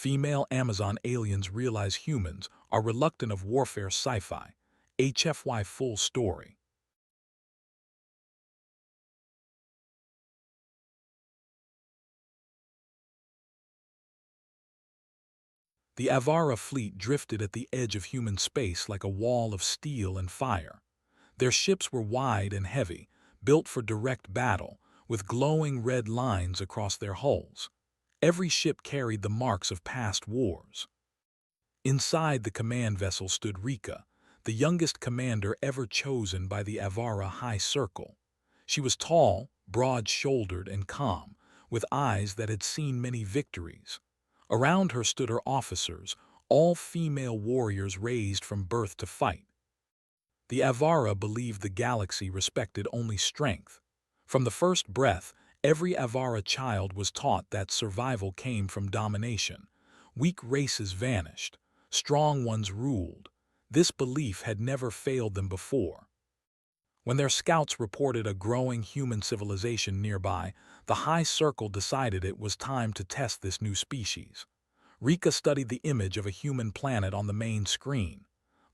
Female Amazon aliens realize humans are reluctant of warfare. Sci-Fi. HFY full story. The Avara fleet drifted at the edge of human space like a wall of steel and fire. Their ships were wide and heavy, built for direct battle, with glowing red lines across their hulls. Every ship carried the marks of past wars. Inside the command vessel stood Rika, the youngest commander ever chosen by the Avara High Circle. She was tall, broad-shouldered, and calm, with eyes that had seen many victories. Around her stood her officers, all female warriors raised from birth to fight. The Avara believed the galaxy respected only strength. From the first breath, every Avara child was taught that survival came from domination. Weak races vanished. Strong ones ruled. This belief had never failed them before. When their scouts reported a growing human civilization nearby, the High Circle decided it was time to test this new species. Rika studied the image of a human planet on the main screen.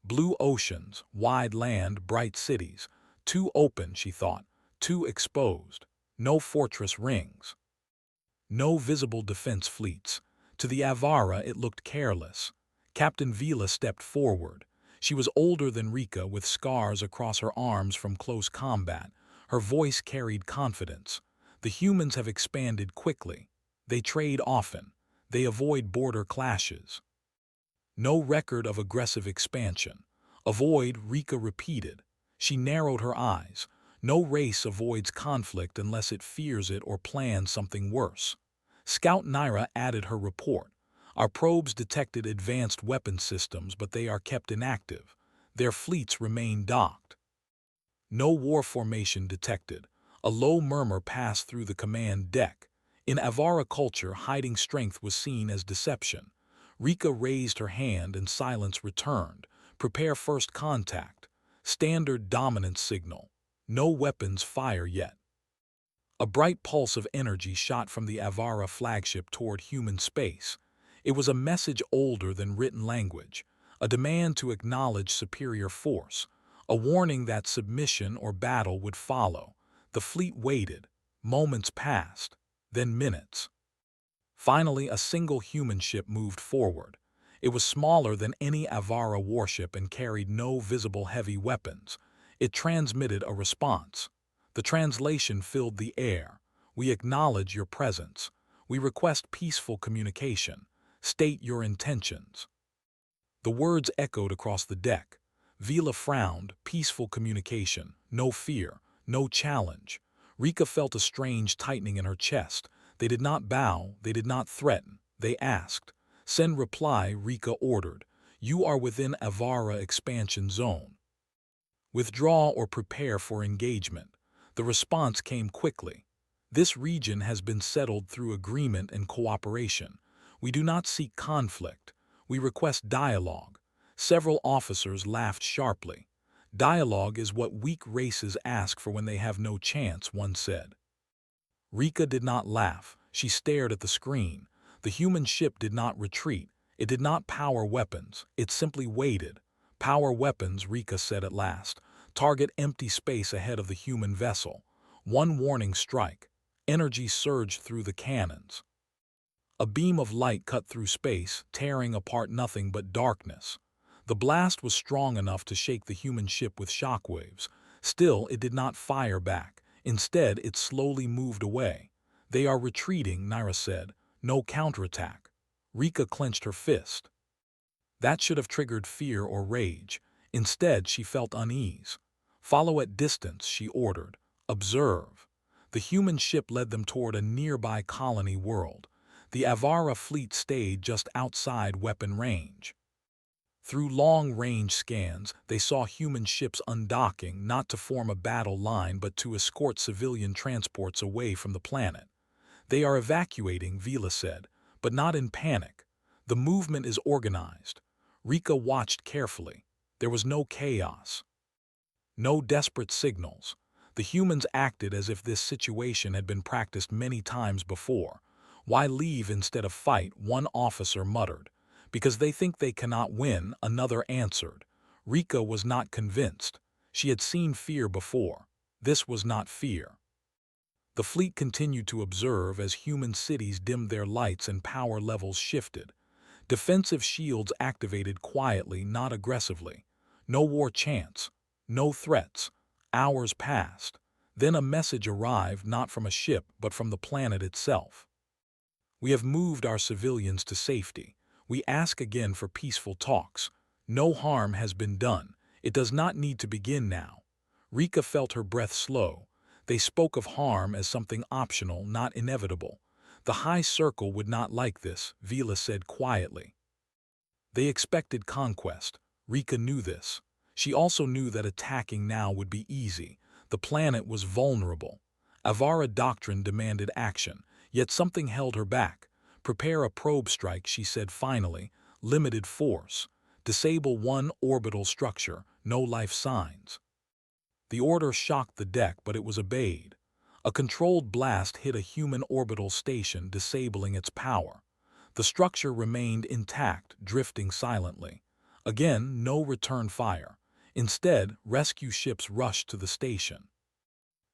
Blue oceans, wide land, bright cities. Too open, she thought, too exposed. No fortress rings. No visible defense fleets. To the Avara it looked careless. Captain Vila stepped forward. She was older than Rika, with scars across her arms from close combat. Her voice carried confidence. The humans have expanded quickly. They trade often. They avoid border clashes. No record of aggressive expansion. Avoid, Rika repeated. She narrowed her eyes. No race avoids conflict unless it fears it or plans something worse. Scout Naira added her report. Our probes detected advanced weapon systems, but they are kept inactive. Their fleets remain docked. No war formation detected. A low murmur passed through the command deck. In Avara culture, hiding strength was seen as deception. Rika raised her hand and silence returned. Prepare first contact. Standard dominance signal. No weapons fire yet. A bright pulse of energy shot from the Avara flagship toward human space. It was a message older than written language, a demand to acknowledge superior force, a warning that submission or battle would follow. The fleet waited. Moments passed, then minutes. Finally, a single human ship moved forward. It was smaller than any Avara warship and carried no visible heavy weapons. It transmitted a response. The translation filled the air. We acknowledge your presence. We request peaceful communication. State your intentions. The words echoed across the deck. Vila frowned. Peaceful communication. No fear. No challenge. Rika felt a strange tightening in her chest. They did not bow. They did not threaten. They asked. Send reply, Rika ordered. You are within Avara expansion zone. Withdraw or prepare for engagement. The response came quickly. This region has been settled through agreement and cooperation. We do not seek conflict. We request dialogue. Several officers laughed sharply. Dialogue is what weak races ask for when they have no chance, one said. Rika did not laugh. She stared at the screen. The human ship did not retreat. It did not power weapons. It simply waited. Power weapons, Rika said at last. Target empty space ahead of the human vessel. One warning strike. Energy surged through the cannons. A beam of light cut through space, tearing apart nothing but darkness. The blast was strong enough to shake the human ship with shockwaves. Still, it did not fire back. Instead, it slowly moved away. They are retreating, Naira said. No counterattack. Rika clenched her fist. That should have triggered fear or rage. Instead, she felt unease. Follow at distance, she ordered. Observe. The human ship led them toward a nearby colony world. The Avara fleet stayed just outside weapon range. Through long-range scans, they saw human ships undocking, not to form a battle line but to escort civilian transports away from the planet. They are evacuating, Vila said, but not in panic. The movement is organized. Rika watched carefully. There was no chaos. No desperate signals. The humans acted as if this situation had been practiced many times before. "Why leave instead of fight?" one officer muttered. "Because they think they cannot win," another answered. Rika was not convinced. She had seen fear before. This was not fear. The fleet continued to observe as human cities dimmed their lights and power levels shifted. Defensive shields activated quietly, not aggressively. No war chants. No threats. Hours passed. Then a message arrived, not from a ship but from the planet itself. "We have moved our civilians to safety. We ask again for peaceful talks. No harm has been done. It does not need to begin now." Rika felt her breath slow. They spoke of harm as something optional, not inevitable. "The High Circle would not like this," Vila said quietly. They expected conquest. Rika knew this. She also knew that attacking now would be easy. The planet was vulnerable. Avara doctrine demanded action, yet something held her back. "Prepare a probe strike," she said finally. "Limited force. Disable one orbital structure. No life signs." The order shocked the deck, but it was obeyed. A controlled blast hit a human orbital station, disabling its power. The structure remained intact, drifting silently. Again, no return fire. Instead, rescue ships rushed to the station.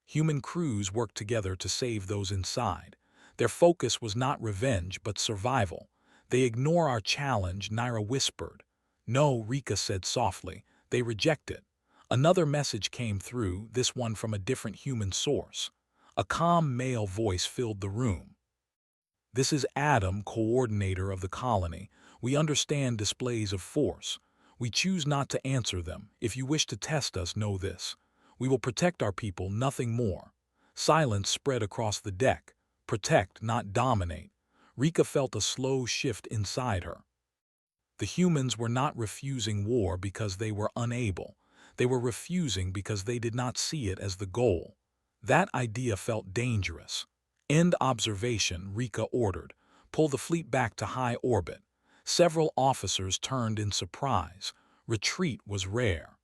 Human crews worked together to save those inside. Their focus was not revenge, but survival. "They ignore our challenge," Naira whispered. "No," Rika said softly. "They reject it." Another message came through, this one from a different human source. A calm male voice filled the room. "This is Adam, coordinator of the colony. We understand displays of force. We choose not to answer them. If you wish to test us, know this. We will protect our people, nothing more." Silence spread across the deck. Protect, not dominate. Rika felt a slow shift inside her. The humans were not refusing war because they were unable. They were refusing because they did not see it as the goal. That idea felt dangerous. "End observation," Rika ordered. "Pull the fleet back to high orbit." Several officers turned in surprise. Retreat was rare.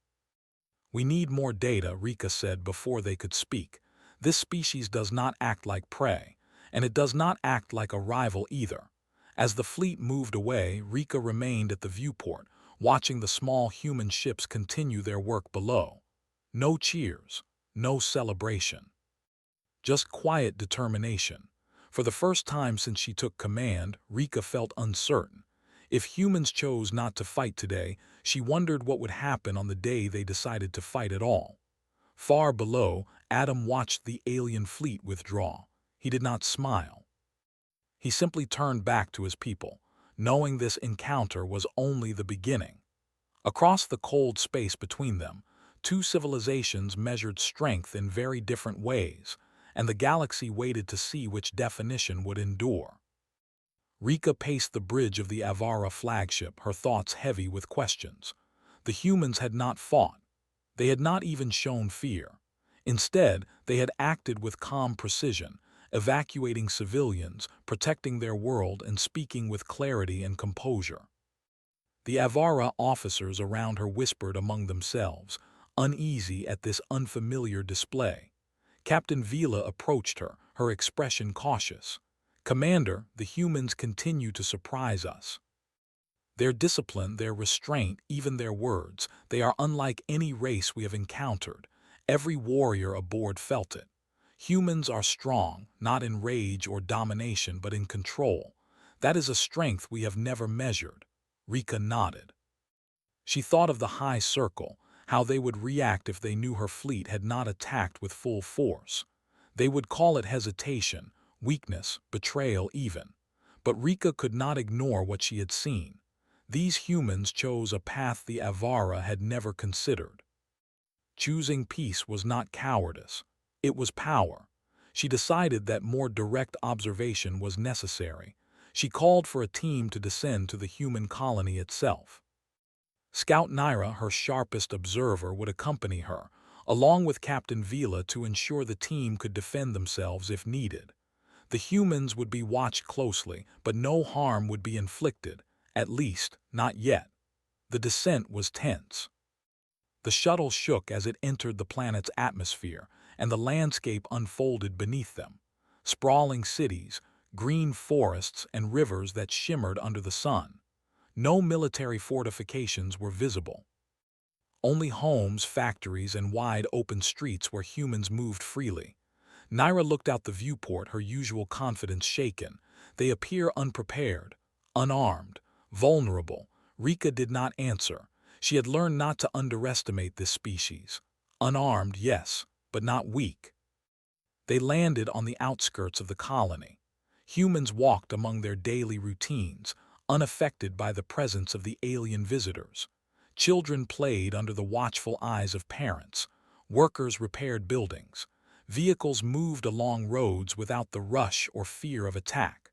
"We need more data," Rika said before they could speak. "This species does not act like prey, and it does not act like a rival either." As the fleet moved away, Rika remained at the viewport, watching the small human ships continue their work below. No cheers, no celebration. Just quiet determination. For the first time since she took command, Rika felt uncertain. If humans chose not to fight today, she wondered what would happen on the day they decided to fight at all. Far below, Adam watched the alien fleet withdraw. He did not smile. He simply turned back to his people, knowing this encounter was only the beginning. Across the cold space between them, two civilizations measured strength in very different ways, and the galaxy waited to see which definition would endure. Rika paced the bridge of the Avara flagship, her thoughts heavy with questions. The humans had not fought. They had not even shown fear. Instead, they had acted with calm precision, evacuating civilians, protecting their world, and speaking with clarity and composure. The Avara officers around her whispered among themselves, uneasy at this unfamiliar display. Captain Vila approached her, her expression cautious. "Commander, the humans continue to surprise us. Their discipline, their restraint, even their words, they are unlike any race we have encountered." Every warrior aboard felt it. Humans are strong, not in rage or domination, but in control. That is a strength we have never measured. Rika nodded. She thought of the High Circle, how they would react if they knew her fleet had not attacked with full force. They would call it hesitation, weakness, betrayal even. But Rika could not ignore what she had seen. These humans chose a path the Avara had never considered. Choosing peace was not cowardice. It was power. She decided that more direct observation was necessary. She called for a team to descend to the human colony itself. Scout Naira, her sharpest observer, would accompany her, along with Captain Vila, to ensure the team could defend themselves if needed. The humans would be watched closely, but no harm would be inflicted, at least, not yet. The descent was tense. The shuttle shook as it entered the planet's atmosphere, and the landscape unfolded beneath them. Sprawling cities, green forests and rivers that shimmered under the sun. No military fortifications were visible. Only homes, factories, and wide open streets where humans moved freely. Naira looked out the viewport, her usual confidence shaken. They appear unprepared, unarmed, vulnerable. Rika did not answer. She had learned not to underestimate this species. Unarmed, yes, but not weak. They landed on the outskirts of the colony. Humans walked among their daily routines, unaffected by the presence of the alien visitors. Children played under the watchful eyes of parents. Workers repaired buildings. Vehicles moved along roads without the rush or fear of attack.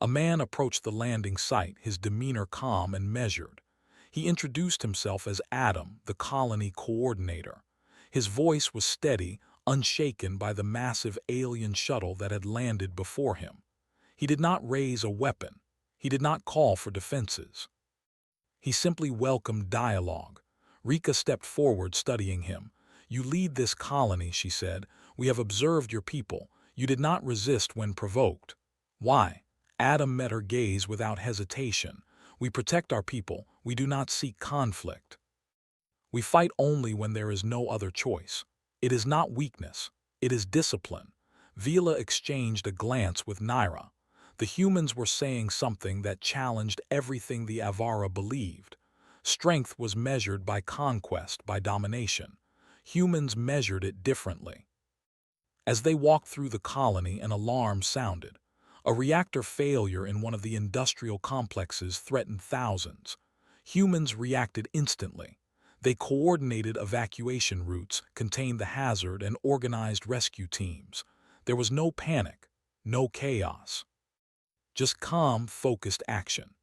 A man approached the landing site, his demeanor calm and measured. He introduced himself as Adam, the colony coordinator. His voice was steady, unshaken by the massive alien shuttle that had landed before him. He did not raise a weapon. He did not call for defenses. He simply welcomed dialogue. Rika stepped forward, studying him. "You lead this colony," she said. "We have observed your people. You did not resist when provoked." "Why?" Adam met her gaze without hesitation. "We protect our people. We do not seek conflict. We fight only when there is no other choice. It is not weakness. It is discipline." Vila exchanged a glance with Naira. The humans were saying something that challenged everything the Avara believed. Strength was measured by conquest, by domination. Humans measured it differently. As they walked through the colony, an alarm sounded. A reactor failure in one of the industrial complexes threatened thousands. Humans reacted instantly. They coordinated evacuation routes, contained the hazard, and organized rescue teams. There was no panic, no chaos. Just calm, focused action.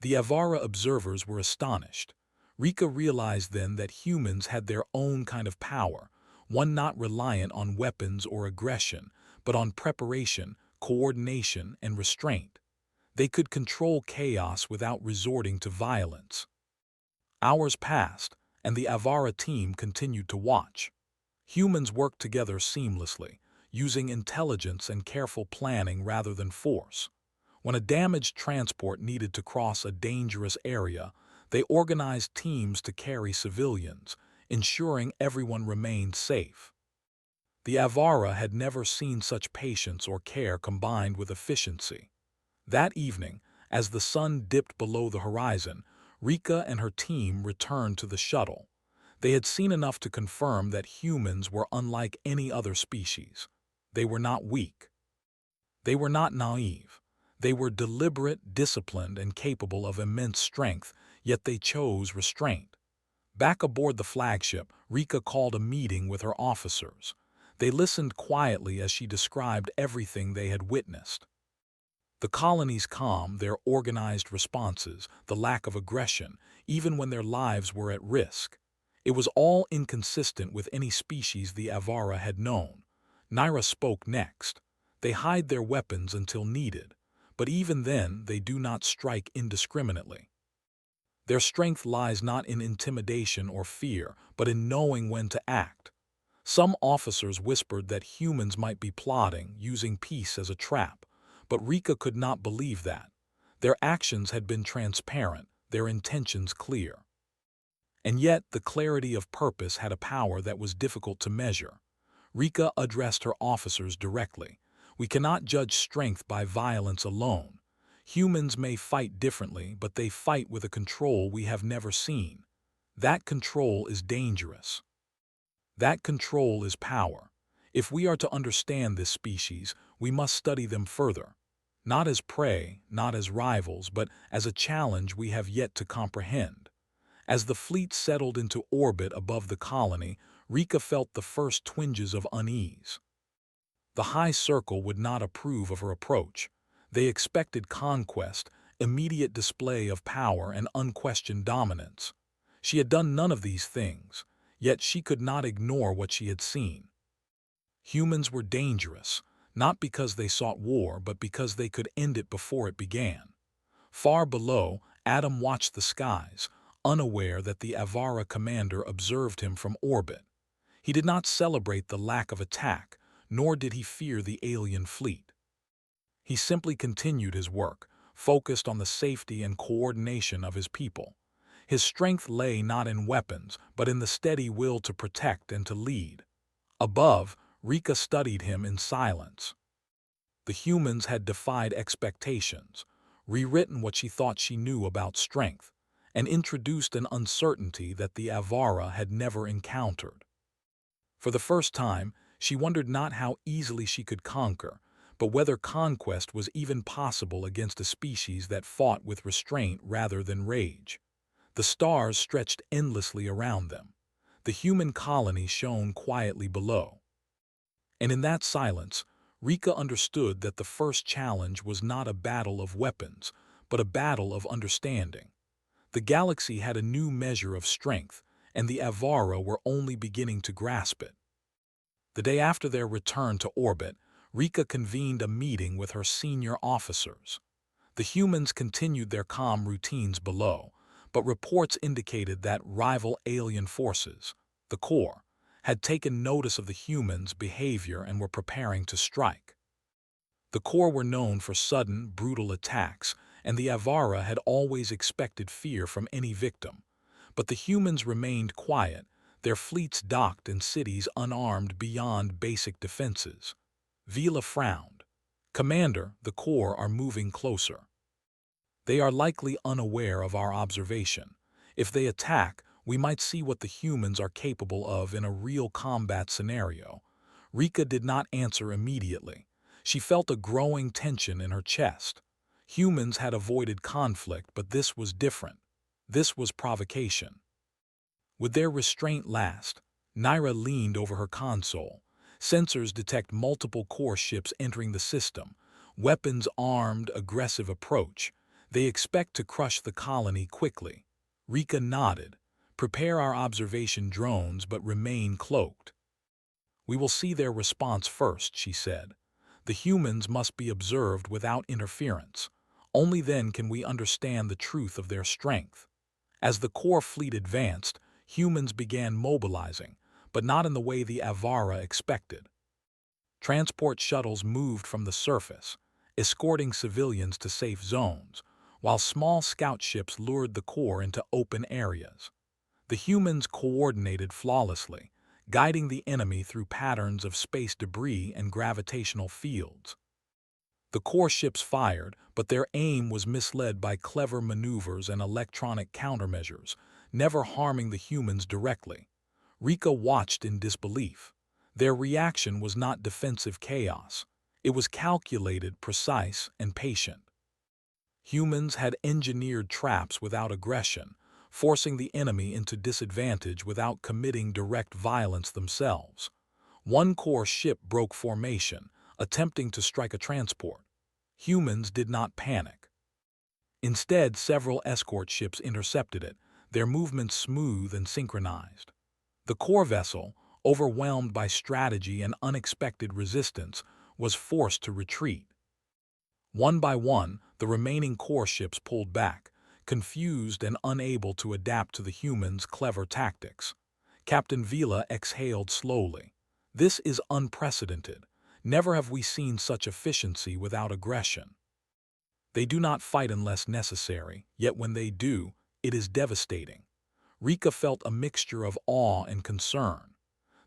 The Avara observers were astonished. Rika realized then that humans had their own kind of power, one not reliant on weapons or aggression, but on preparation, coordination, and restraint. They could control chaos without resorting to violence. Hours passed, and the Avara team continued to watch. Humans worked together seamlessly, using intelligence and careful planning rather than force. When a damaged transport needed to cross a dangerous area, they organized teams to carry civilians, ensuring everyone remained safe. The Avara had never seen such patience or care combined with efficiency. That evening, as the sun dipped below the horizon, Rika and her team returned to the shuttle. They had seen enough to confirm that humans were unlike any other species. They were not weak. They were not naive. They were deliberate, disciplined, and capable of immense strength, yet they chose restraint. Back aboard the flagship, Rika called a meeting with her officers. They listened quietly as she described everything they had witnessed. The colony's calm, their organized responses, the lack of aggression, even when their lives were at risk. It was all inconsistent with any species the Avara had known. Naira spoke next. "They hide their weapons until needed, but even then they do not strike indiscriminately. Their strength lies not in intimidation or fear, but in knowing when to act." Some officers whispered that humans might be plotting, using peace as a trap, but Rika could not believe that. Their actions had been transparent, their intentions clear. And yet the clarity of purpose had a power that was difficult to measure. Rika addressed her officers directly. "We cannot judge strength by violence alone. Humans may fight differently, but they fight with a control we have never seen. That control is dangerous. That control is power. If we are to understand this species, we must study them further. Not as prey, not as rivals, but as a challenge we have yet to comprehend." As the fleet settled into orbit above the colony, Rika felt the first twinges of unease. The high circle would not approve of her approach. They expected conquest, immediate display of power, and unquestioned dominance. She had done none of these things, yet she could not ignore what she had seen. Humans were dangerous, not because they sought war, but because they could end it before it began. Far below, Adam watched the skies, unaware that the Avara commander observed him from orbit. He did not celebrate the lack of attack, nor did he fear the alien fleet. He simply continued his work, focused on the safety and coordination of his people. His strength lay not in weapons, but in the steady will to protect and to lead. Above, Rika studied him in silence. The humans had defied expectations, rewritten what she thought she knew about strength, and introduced an uncertainty that the Avara had never encountered. For the first time, she wondered not how easily she could conquer, but whether conquest was even possible against a species that fought with restraint rather than rage. The stars stretched endlessly around them. The human colony shone quietly below. And in that silence, Rika understood that the first challenge was not a battle of weapons, but a battle of understanding. The galaxy had a new measure of strength, and the Avara were only beginning to grasp it. The day after their return to orbit, Rika convened a meeting with her senior officers. The humans continued their calm routines below, but reports indicated that rival alien forces, the Corps, had taken notice of the humans' behavior and were preparing to strike. The Corps were known for sudden, brutal attacks, and the Avara had always expected fear from any victim. But the humans remained quiet, their fleets docked in cities unarmed beyond basic defenses. Vila frowned. "Commander, the Corps are moving closer. They are likely unaware of our observation. If they attack, we might see what the humans are capable of in a real combat scenario." Rika did not answer immediately. She felt a growing tension in her chest. Humans had avoided conflict, but this was different. This was provocation. Would their restraint last? Naira leaned over her console. Sensors detect multiple core ships entering the system. Weapons armed, aggressive approach. They expect to crush the colony quickly. Rika nodded. "Prepare our observation drones, but remain cloaked." "We will see their response first," she said. "The humans must be observed without interference. Only then can we understand the truth of their strength." As the core fleet advanced, humans began mobilizing, but not in the way the Avara expected. Transport shuttles moved from the surface, escorting civilians to safe zones, while small scout ships lured the core into open areas. The humans coordinated flawlessly, guiding the enemy through patterns of space debris and gravitational fields. The core ships fired, but their aim was misled by clever maneuvers and electronic countermeasures, never harming the humans directly. Rika watched in disbelief. Their reaction was not defensive chaos. It was calculated, precise, and patient. Humans had engineered traps without aggression, forcing the enemy into disadvantage without committing direct violence themselves. One core ship broke formation, attempting to strike a transport. Humans did not panic. Instead, several escort ships intercepted it, their movements smooth and synchronized. The core vessel, overwhelmed by strategy and unexpected resistance, was forced to retreat. One by one, the remaining core ships pulled back, confused and unable to adapt to the humans' clever tactics. Captain Vila exhaled slowly. "This is unprecedented. Never have we seen such efficiency without aggression. They do not fight unless necessary, yet when they do, it is devastating." Rika felt a mixture of awe and concern.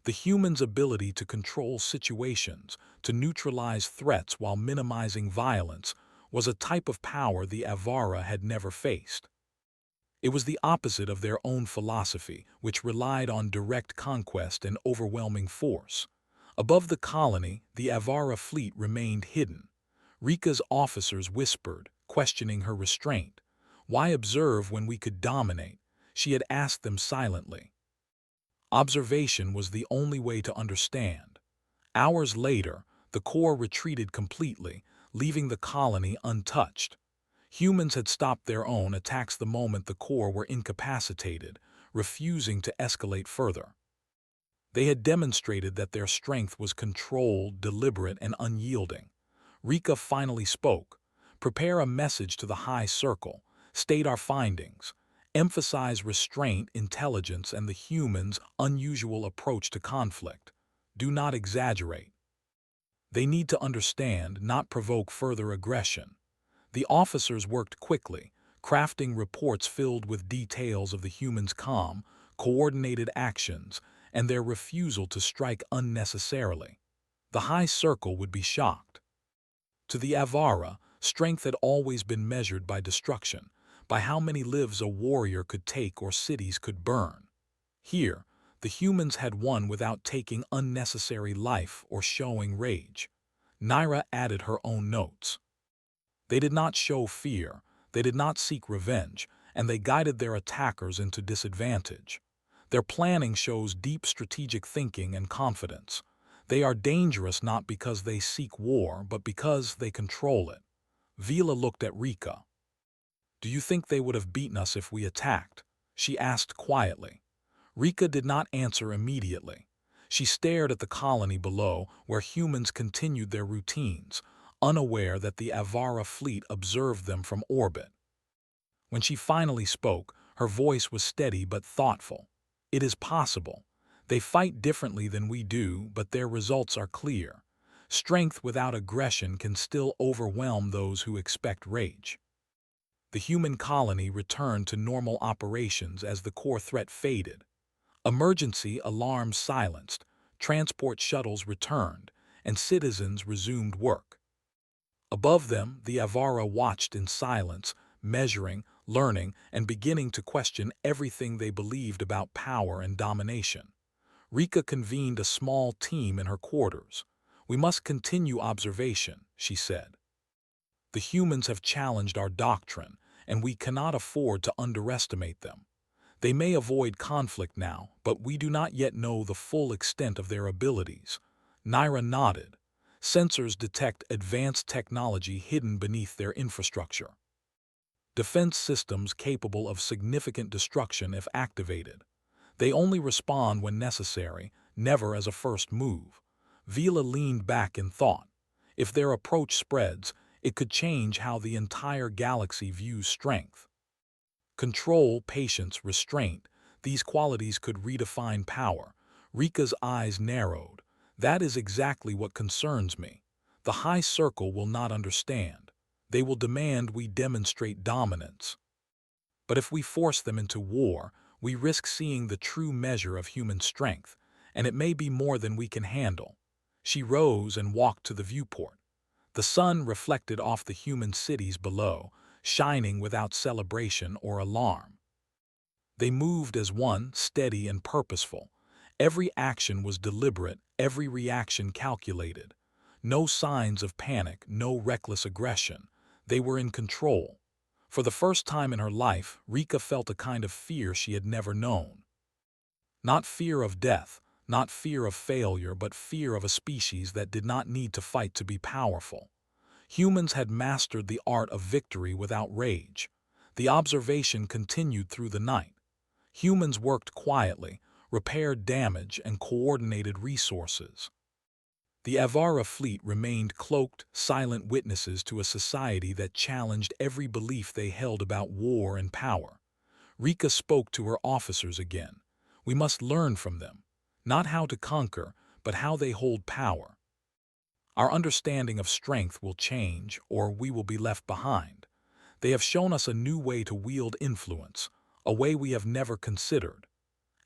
The human's ability to control situations, to neutralize threats while minimizing violence, was a type of power the Avara had never faced. It was the opposite of their own philosophy, which relied on direct conquest and overwhelming force. Above the colony, the Avara fleet remained hidden. Rika's officers whispered, questioning her restraint. Why observe when we could dominate? She had asked them silently. Observation was the only way to understand. Hours later, the Corps retreated completely, leaving the colony untouched. Humans had stopped their own attacks the moment the Corps were incapacitated, refusing to escalate further. They had demonstrated that their strength was controlled, deliberate, and unyielding. Rika finally spoke. "Prepare a message to the High Circle, state our findings, emphasize restraint, intelligence, and the humans' unusual approach to conflict. Do not exaggerate." They need to understand, not provoke further aggression. The officers worked quickly, crafting reports filled with details of the humans' calm, coordinated actions, and their refusal to strike unnecessarily. The High Circle would be shocked. To the Avara, strength had always been measured by destruction, by how many lives a warrior could take or cities could burn. Here, the humans had won without taking unnecessary life or showing rage. Naira added her own notes. They did not show fear, they did not seek revenge, and they guided their attackers into disadvantage. Their planning shows deep strategic thinking and confidence. They are dangerous not because they seek war, but because they control it. Vila looked at Rika. "Do you think they would have beaten us if we attacked?" she asked quietly. Rika did not answer immediately. She stared at the colony below, where humans continued their routines, unaware that the Avara fleet observed them from orbit. When she finally spoke, her voice was steady but thoughtful. "It is possible. They fight differently than we do, but their results are clear. Strength without aggression can still overwhelm those who expect rage." The human colony returned to normal operations as the core threat faded. Emergency alarms silenced, transport shuttles returned, and citizens resumed work. Above them, the Avara watched in silence, measuring, learning, and beginning to question everything they believed about power and domination. Rika convened a small team in her quarters. "We must continue observation," she said. "The humans have challenged our doctrine, and we cannot afford to underestimate them. They may avoid conflict now, but we do not yet know the full extent of their abilities." Naira nodded. Sensors detect advanced technology hidden beneath their infrastructure. Defense systems capable of significant destruction if activated. They only respond when necessary, never as a first move. Vila leaned back in thought. If their approach spreads, it could change how the entire galaxy views strength. Control, patience, restraint, these qualities could redefine power. Rika's eyes narrowed. "That is exactly what concerns me. The High Circle will not understand. They will demand we demonstrate dominance. But if we force them into war, we risk seeing the true measure of human strength, and it may be more than we can handle." She rose and walked to the viewport. The sun reflected off the human cities below, shining without celebration or alarm. They moved as one, steady and purposeful. Every action was deliberate, every reaction calculated. No signs of panic, no reckless aggression. They were in control. For the first time in her life, Rika felt a kind of fear she had never known. Not fear of death, not fear of failure, but fear of a species that did not need to fight to be powerful. Humans had mastered the art of victory without rage. The observation continued through the night. Humans worked quietly, repaired damage, and coordinated resources. The Avara fleet remained cloaked, silent witnesses to a society that challenged every belief they held about war and power. Rika spoke to her officers again. "We must learn from them, not how to conquer, but how they hold power. Our understanding of strength will change, or we will be left behind. They have shown us a new way to wield influence, a way we have never considered."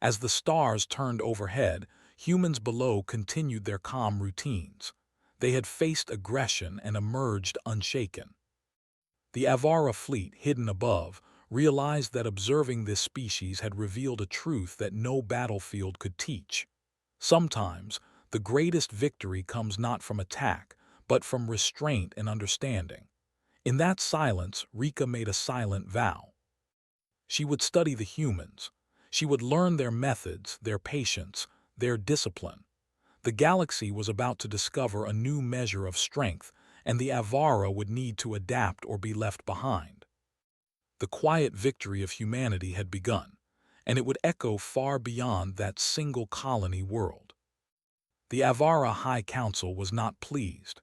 As the stars turned overhead, humans below continued their calm routines. They had faced aggression and emerged unshaken. The Avara fleet, hidden above, realized that observing this species had revealed a truth that no battlefield could teach. Sometimes, the greatest victory comes not from attack, but from restraint and understanding. In that silence, Rika made a silent vow. She would study the humans. She would learn their methods, their patience, their discipline. The galaxy was about to discover a new measure of strength, and the Avara would need to adapt or be left behind. The quiet victory of humanity had begun, and it would echo far beyond that single colony world. The Avara High Council was not pleased.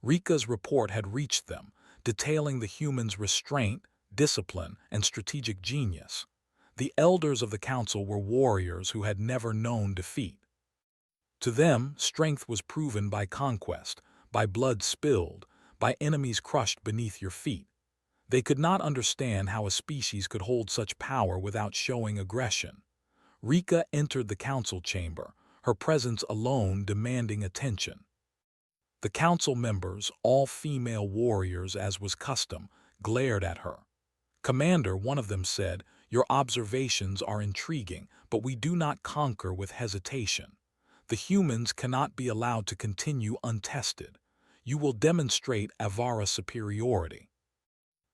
Rika's report had reached them, detailing the humans' restraint, discipline, and strategic genius. The elders of the council were warriors who had never known defeat. To them, strength was proven by conquest, by blood spilled, by enemies crushed beneath your feet. They could not understand how a species could hold such power without showing aggression. Rika entered the council chamber, her presence alone demanding attention. The council members, all female warriors as was custom, glared at her. "Commander," one of them said, "your observations are intriguing, but we do not conquer with hesitation. The humans cannot be allowed to continue untested. You will demonstrate Avara superiority."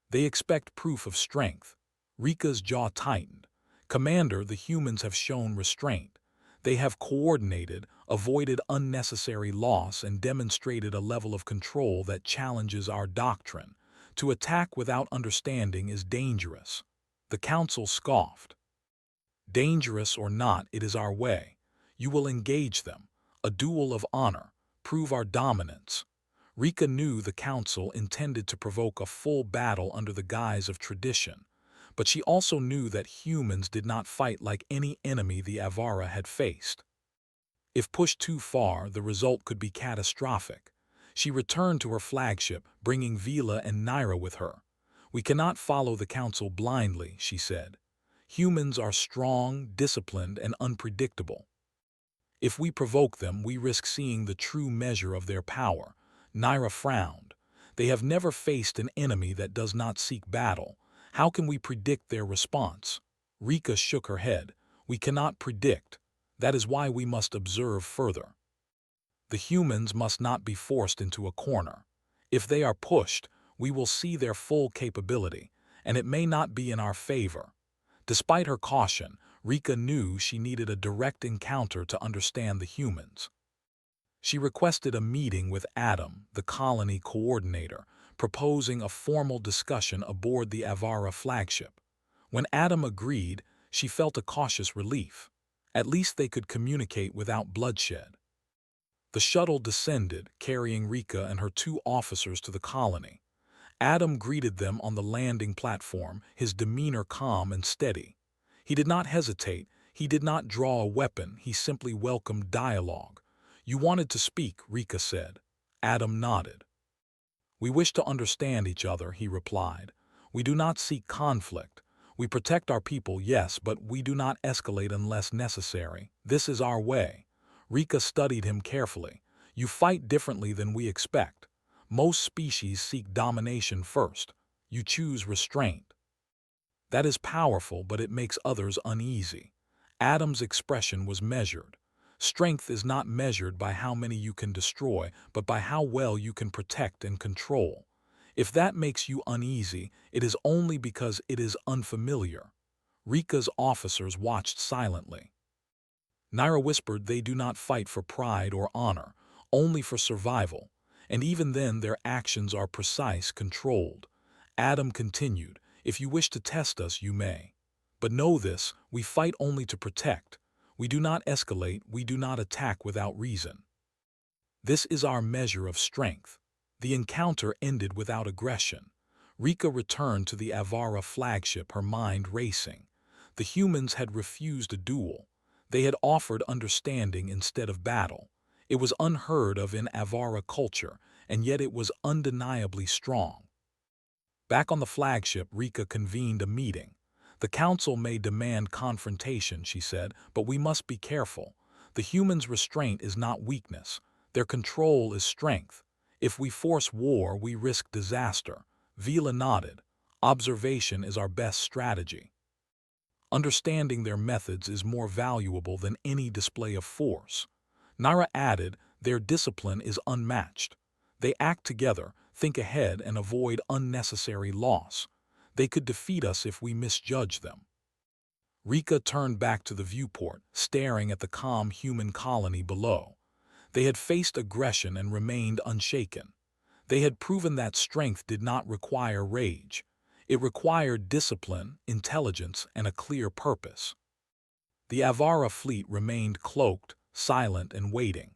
They expect proof of strength. Rika's jaw tightened. "Commander, the humans have shown restraint. They have coordinated, avoided unnecessary loss, and demonstrated a level of control that challenges our doctrine. To attack without understanding is dangerous." The council scoffed. "Dangerous or not, it is our way. You will engage them. A duel of honor. Prove our dominance." Rika knew the council intended to provoke a full battle under the guise of tradition, but she also knew that humans did not fight like any enemy the Avara had faced. If pushed too far, the result could be catastrophic. She returned to her flagship, bringing Vila and Naira with her. "We cannot follow the council blindly," she said. "Humans are strong, disciplined, and unpredictable. If we provoke them, we risk seeing the true measure of their power." Naira frowned. "They have never faced an enemy that does not seek battle. How can we predict their response?" Rika shook her head. "We cannot predict. That is why we must observe further. The humans must not be forced into a corner. If they are pushed, we will see their full capability, and it may not be in our favor." Despite her caution, Rika knew she needed a direct encounter to understand the humans. She requested a meeting with Adam, the colony coordinator, proposing a formal discussion aboard the Avara flagship. When Adam agreed, she felt a cautious relief. At least they could communicate without bloodshed. The shuttle descended, carrying Rika and her 2 officers to the colony. Adam greeted them on the landing platform, his demeanor calm and steady. He did not hesitate, he did not draw a weapon, he simply welcomed dialogue. "You wanted to speak," Rika said. Adam nodded. "We wish to understand each other," he replied. "We do not seek conflict. We protect our people, yes, but we do not escalate unless necessary. This is our way." Rika studied him carefully. "You fight differently than we expect. Most species seek domination first. You choose restraint. That is powerful, but it makes others uneasy." Adam's expression was measured. "Strength is not measured by how many you can destroy, but by how well you can protect and control. If that makes you uneasy, it is only because it is unfamiliar." Rika's officers watched silently. Naira whispered, "They do not fight for pride or honor, only for survival. And even then their actions are precise, controlled." Adam continued, "If you wish to test us, you may. But know this, we fight only to protect. We do not escalate, we do not attack without reason. This is our measure of strength." The encounter ended without aggression. Rika returned to the Avara flagship, her mind racing. The humans had refused a duel. They had offered understanding instead of battle. It was unheard of in Avara culture, and yet it was undeniably strong. Back on the flagship, Rika convened a meeting. "The council may demand confrontation," she said, "but we must be careful. The humans' restraint is not weakness. Their control is strength. If we force war, we risk disaster." Vila nodded. "Observation is our best strategy. Understanding their methods is more valuable than any display of force." Naira added, "Their discipline is unmatched. They act together, think ahead, and avoid unnecessary loss. They could defeat us if we misjudge them." Rika turned back to the viewport, staring at the calm human colony below. They had faced aggression and remained unshaken. They had proven that strength did not require rage. It required discipline, intelligence, and a clear purpose. The Avara fleet remained cloaked, silent, and waiting.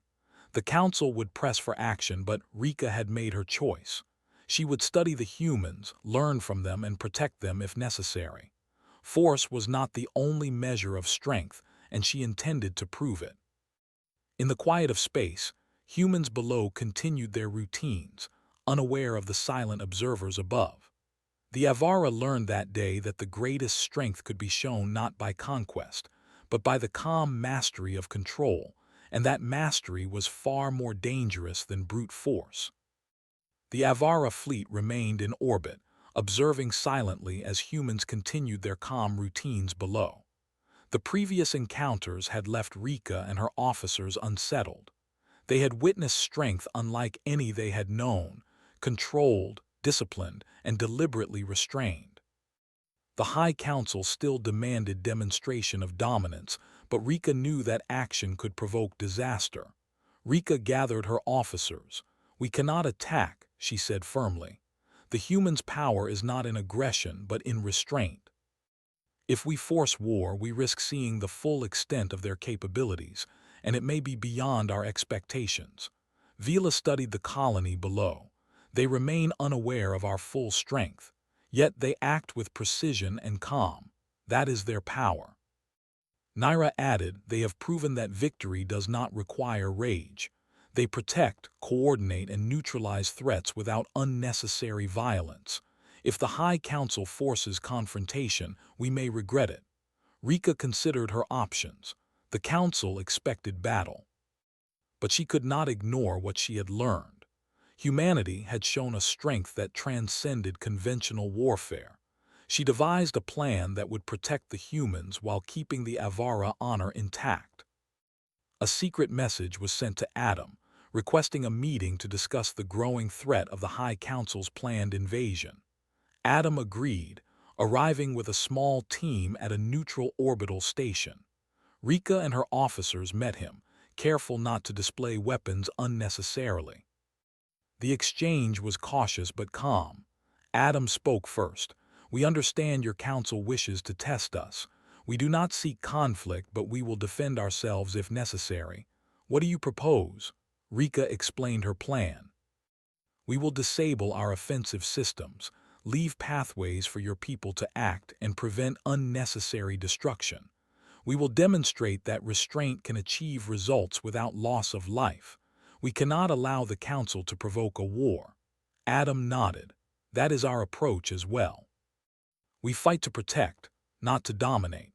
The council would press for action, but Rika had made her choice. She would study the humans, learn from them, and protect them if necessary. Force was not the only measure of strength, and she intended to prove it. In the quiet of space, Humans below continued their routines, unaware of the silent observers above. The Avara learned that day that the greatest strength could be shown not by conquest, but by the calm mastery of control, and that mastery was far more dangerous than brute force. The Avara fleet remained in orbit, observing silently as humans continued their calm routines below. The previous encounters had left Rika and her officers unsettled. They had witnessed strength unlike any they had known, controlled, disciplined, and deliberately restrained. The High Council still demanded demonstration of dominance, but Rika knew that action could provoke disaster. Rika gathered her officers. "We cannot attack," she said firmly. "The humans' power is not in aggression but in restraint. If we force war, we risk seeing the full extent of their capabilities, and it may be beyond our expectations." Vila studied the colony below. "They remain unaware of our full strength, yet they act with precision and calm. That is their power." Naira added, "They have proven that victory does not require rage. They protect, coordinate, and neutralize threats without unnecessary violence. If the High Council forces confrontation, we may regret it." Rika considered her options. The Council expected battle. But she could not ignore what she had learned. Humanity had shown a strength that transcended conventional warfare. She devised a plan that would protect the humans while keeping the Avara honor intact. A secret message was sent to Adam, requesting a meeting to discuss the growing threat of the High Council's planned invasion. Adam agreed, arriving with a small team at a neutral orbital station. Rika and her officers met him, careful not to display weapons unnecessarily. The exchange was cautious but calm. Adam spoke first. "We understand your council wishes to test us. We do not seek conflict, but we will defend ourselves if necessary." "What do you propose?" Rika explained her plan. "We will disable our offensive systems, leave pathways for your people to act, and prevent unnecessary destruction. We will demonstrate that restraint can achieve results without loss of life. We cannot allow the Council to provoke a war." Adam nodded. "That is our approach as well. We fight to protect, not to dominate."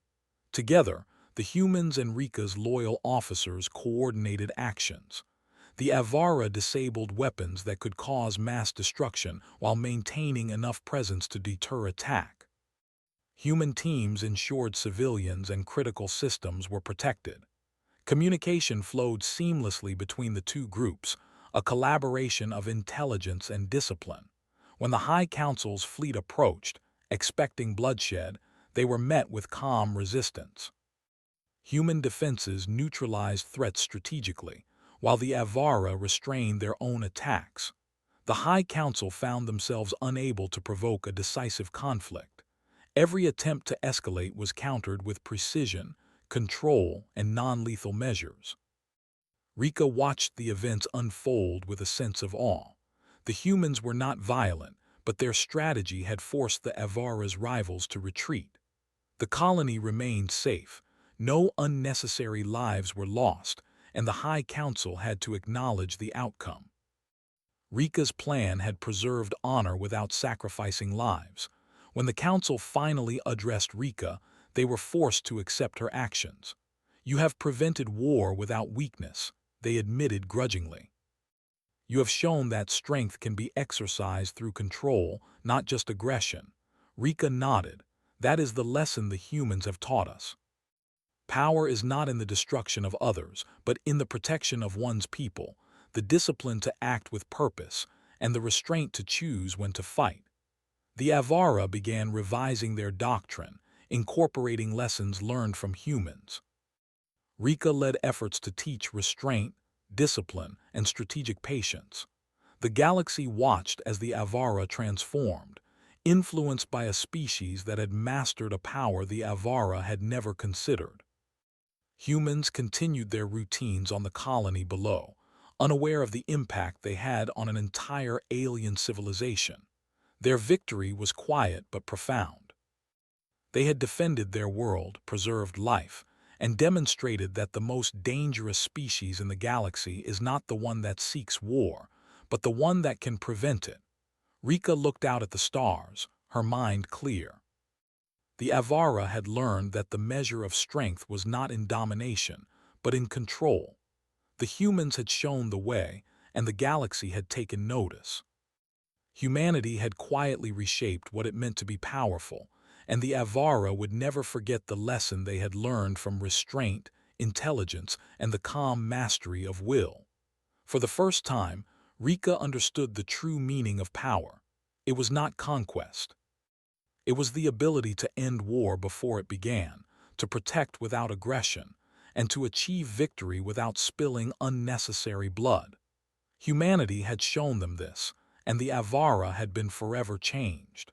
Together, the humans and Rika's loyal officers coordinated actions. The Avara disabled weapons that could cause mass destruction while maintaining enough presence to deter attack. Human teams ensured civilians and critical systems were protected. Communication flowed seamlessly between the two groups, a collaboration of intelligence and discipline. When the High Council's fleet approached, expecting bloodshed, they were met with calm resistance. Human defenses neutralized threats strategically, while the Avara restrained their own attacks. The High Council found themselves unable to provoke a decisive conflict. Every attempt to escalate was countered with precision, control, and non-lethal measures. Rika watched the events unfold with a sense of awe. The humans were not violent, but their strategy had forced the Avara's rivals to retreat. The colony remained safe. No unnecessary lives were lost, and the High Council had to acknowledge the outcome. Rika's plan had preserved honor without sacrificing lives. When the Council finally addressed Rika, they were forced to accept her actions. "You have prevented war without weakness," they admitted grudgingly. "You have shown that strength can be exercised through control, not just aggression." Rika nodded. "That is the lesson the humans have taught us. Power is not in the destruction of others, but in the protection of one's people, the discipline to act with purpose, and the restraint to choose when to fight." The Avara began revising their doctrine, incorporating lessons learned from humans. Rika led efforts to teach restraint, discipline, and strategic patience. The galaxy watched as the Avara transformed, influenced by a species that had mastered a power the Avara had never considered. Humans continued their routines on the colony below, unaware of the impact they had on an entire alien civilization. Their victory was quiet but profound. They had defended their world, preserved life, and demonstrated that the most dangerous species in the galaxy is not the one that seeks war, but the one that can prevent it. Rika looked out at the stars, her mind clear. The Avara had learned that the measure of strength was not in domination, but in control. The humans had shown the way, and the galaxy had taken notice. Humanity had quietly reshaped what it meant to be powerful, and the Avara would never forget the lesson they had learned from restraint, intelligence, and the calm mastery of will. For the first time, Rika understood the true meaning of power. It was not conquest. It was the ability to end war before it began, to protect without aggression, and to achieve victory without spilling unnecessary blood. Humanity had shown them this, and the Avara had been forever changed.